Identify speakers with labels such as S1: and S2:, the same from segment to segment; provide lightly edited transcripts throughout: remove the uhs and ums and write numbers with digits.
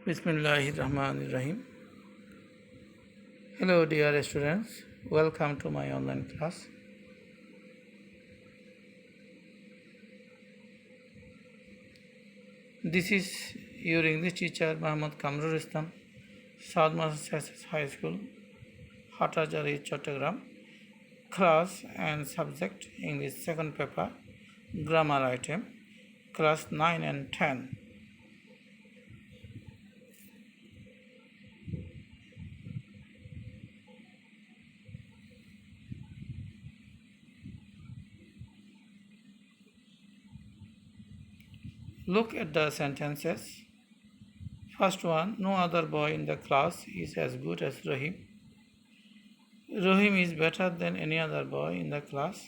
S1: Bismillahirrahmanirrahim. Hello, dear students. Welcome to my online class. This is your English teacher Muhammad Kamrul Islam, South Massachusetts High School, Hatajari, Chattogram. Class and subject English second paper, grammar item, class 9 and 10. Look at the sentences. First one, no other boy in the class is as good as Rahim. Rahim is better than any other boy in the class.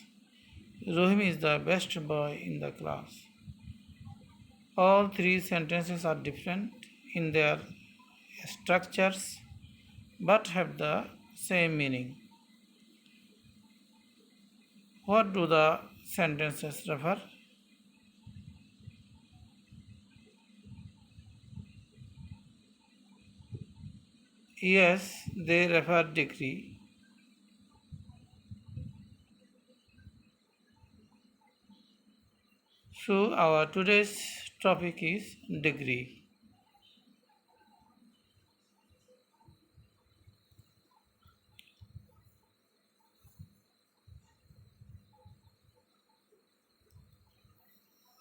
S1: Rahim is the best boy in the class. All three sentences are different in their structures but have the same meaning. What do the sentences refer? Yes, they refer degree. So our today's topic is degree.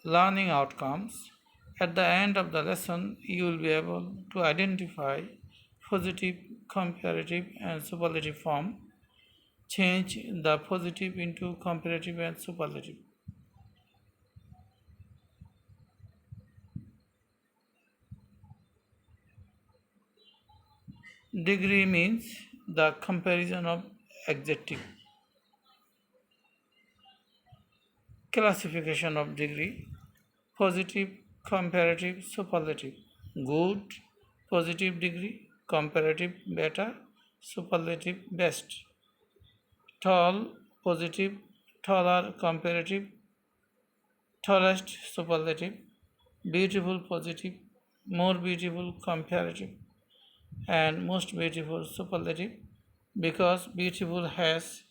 S1: Learning outcomes. At the end of the lesson, you will be able to identify positive, comparative, and superlative form. Change the positive into comparative and superlative. Degree means the comparison of adjective. Classification of degree: positive, comparative, superlative. Good, positive degree, comparative, better, superlative, best. Tall, positive, taller, comparative, tallest, superlative. Beautiful, positive, more beautiful, comparative, and most beautiful, superlative, because beautiful has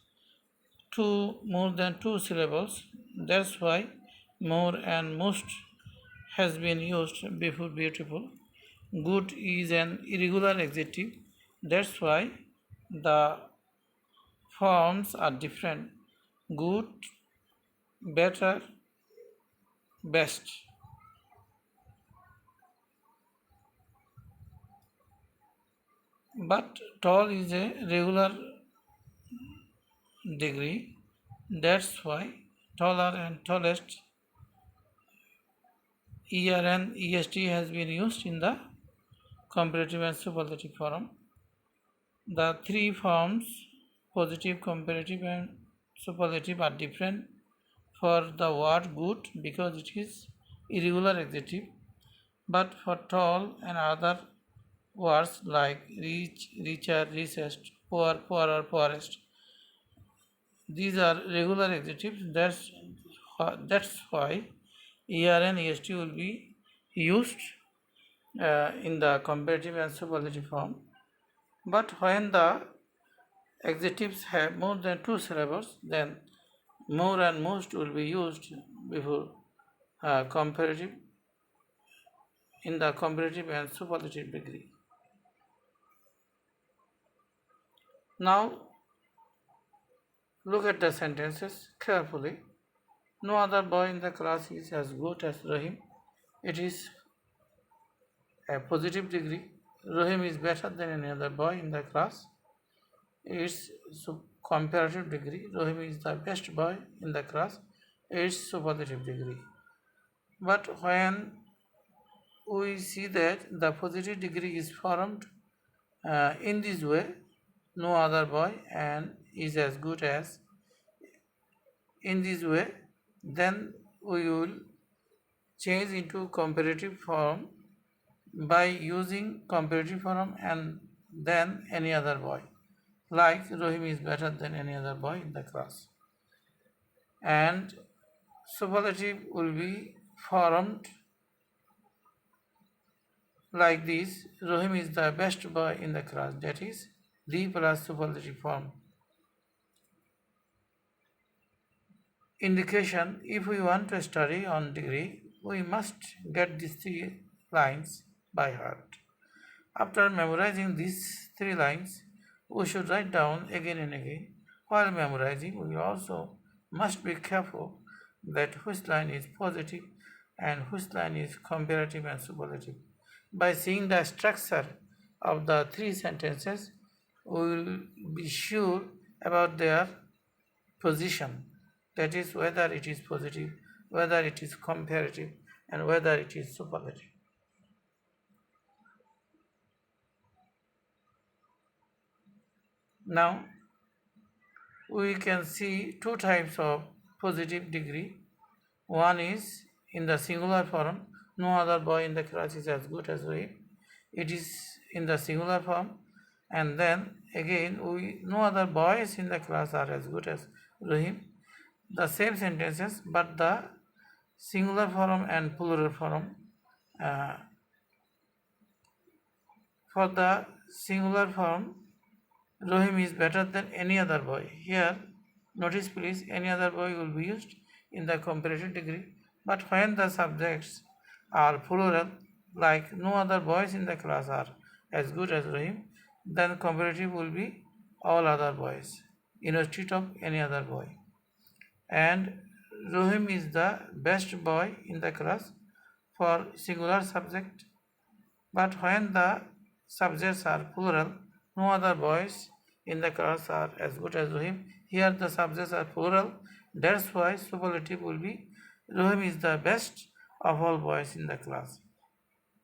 S1: more than two syllables. That's why more and most has been used before beautiful. Good is an irregular adjective. That's why the forms are different. Good, better, best. But tall is a regular degree. That's why taller and tallest ER and EST has been used in the comparative and superlative form. The three forms, positive, comparative, and superlative, are different for the word good because it is irregular adjective, but for tall and other words like rich, richer, richest, poor, poorer, poorest, these are regular adjectives. That's why ER and EST will be used in the comparative and superlative form. But when the adjectives have more than two syllables, then more and most will be used before comparative in the comparative and superlative degree. Now look at the sentences carefully. No other boy in the class is as good as Rahim. It is a positive degree. Rahim is better than any other boy in the class. It's comparative degree. Rahim is the best boy in the class. It's superlative degree. But when we see that the positive degree is formed in this way, no other boy and is as good as, in this way, then we will change into comparative form by using comparative form and then any other boy. Like Rahim is better than any other boy in the class. And superlative will be formed Like this, Rohim is the best boy in the class. That is the plus superlative form. Indication: if we want to study on degree, we must get these three lines by heart. After memorizing these three lines, we should write down again and again. While memorizing, we also must be careful that which line is positive and which line is comparative and superlative. By seeing the structure of the three sentences, we will be sure about their position, that is, whether it is positive, whether it is comparative, and whether it is superlative. Now, we can see two types of positive degree. One is in the singular form, no other boy in the class is as good as we. It is in the singular form, and then again no other boys in the class are as good as Rahim. The same sentences, but the singular form and plural form. Uh, for the singular form, Rohim is better than any other boy. Here, notice please, any other boy will be used in the comparative degree, but when the subjects are plural, like no other boys in the class are as good as Rohim, then comparative will be all other boys instead of any other boy. And Rohim is the best boy in the class for singular subject, but when the subjects are plural, no other boys in the class are as good as Rohim. Here the subjects are plural. That's why superlative will be Rohim is the best of all boys in the class.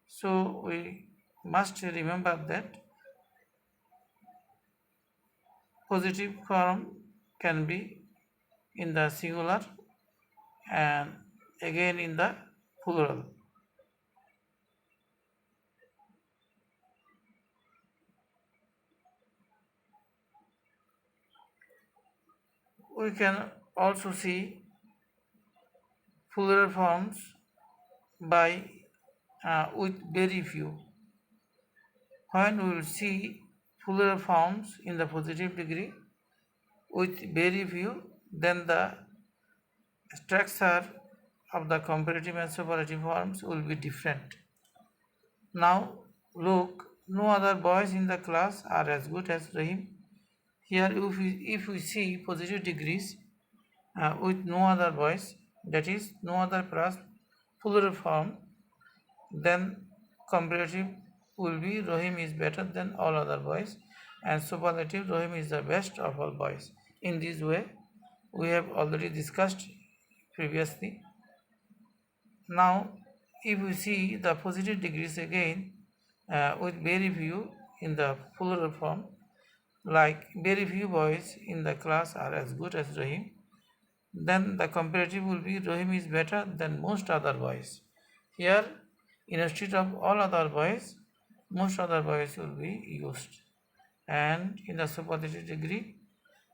S1: So we must remember that positive form can be in the singular and again in the plural. We can also see plural forms by with very few. When we will see plural forms in the positive degree with very few, then the structure of the comparative and superlative forms will be different. Now look, no other boys in the class are as good as Rahim. Here if we see positive degrees with no other boys, that is no other plus plural form, then comparative will be Rohim is better than all other boys, and superlative Rohim is the best of all boys. In this way, we have already discussed previously. Now, if we see the positive degrees again with very few in the plural form, like very few boys in the class are as good as Rohim, then the comparative will be Rohim is better than most other boys. Here, instead of all other boys, most other boys will be used. And in the superlative degree,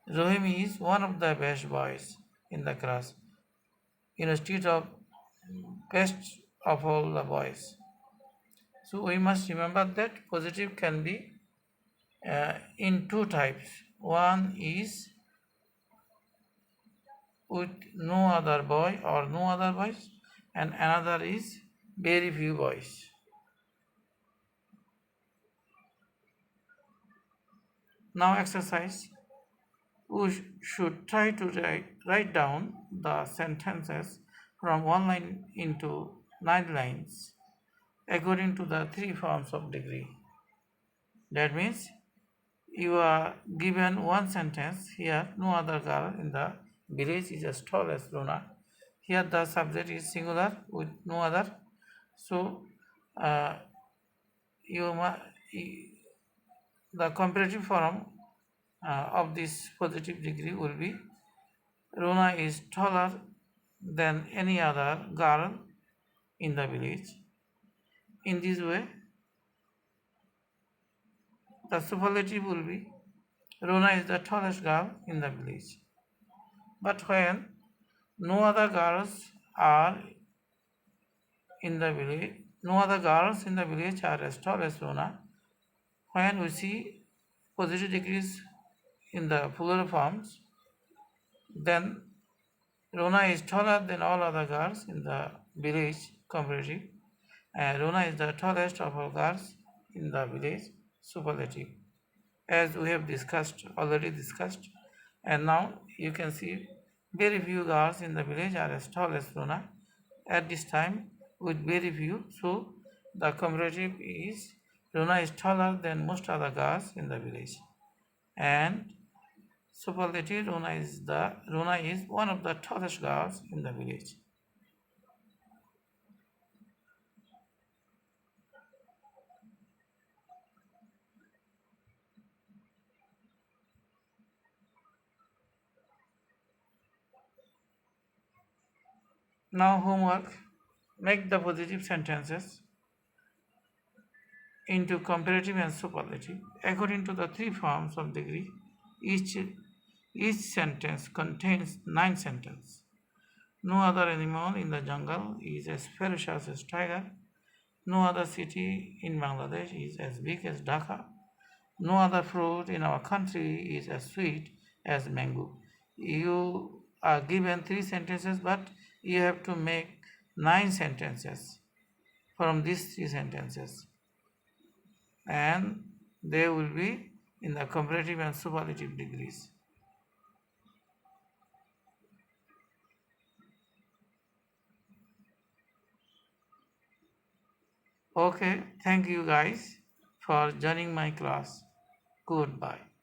S1: Rohim is one of the best boys in the class instead of best of all the boys. So we must remember that positive can be in two types. One is with no other boy or no other boys, and another is very few boys. Now exercise. We should try to write down the sentences from one line into 9 lines according to the three forms of degree. That means you are given one sentence. Here, no other girl in the village is as tall as Luna. Here the subject is singular with no other. So the comparative form of this positive degree will be Rona is taller than any other girl in the village. In this way, the superlative will be Rona is the tallest girl in the village. But when no other girls are in the village, No other girls in the village are as tall as Rona. When we see positive degrees in the plural forms, then Rona is taller than all other girls in the village comparative, and Rona is the tallest of all girls in the village superlative, as we have already discussed. And now you can see very few girls in the village are as tall as Rona at this time with very few. So the comparative is Rona is taller than most other girls in the village, and superlative Rona is one of the tallest girls in the village. Now homework. Make the positive sentences into comparative and superlative according to the three forms of degree. Each each sentence contains 9 sentences. No other animal in the jungle is as ferocious as tiger. No other city in Bangladesh is as big as Dhaka. No other fruit in our country is as sweet as mango. You are given 3 sentences, but you have to make 9 sentences from these 3 sentences, and they will be in the comparative and superlative degrees. Okay, thank you guys for joining my class. Goodbye.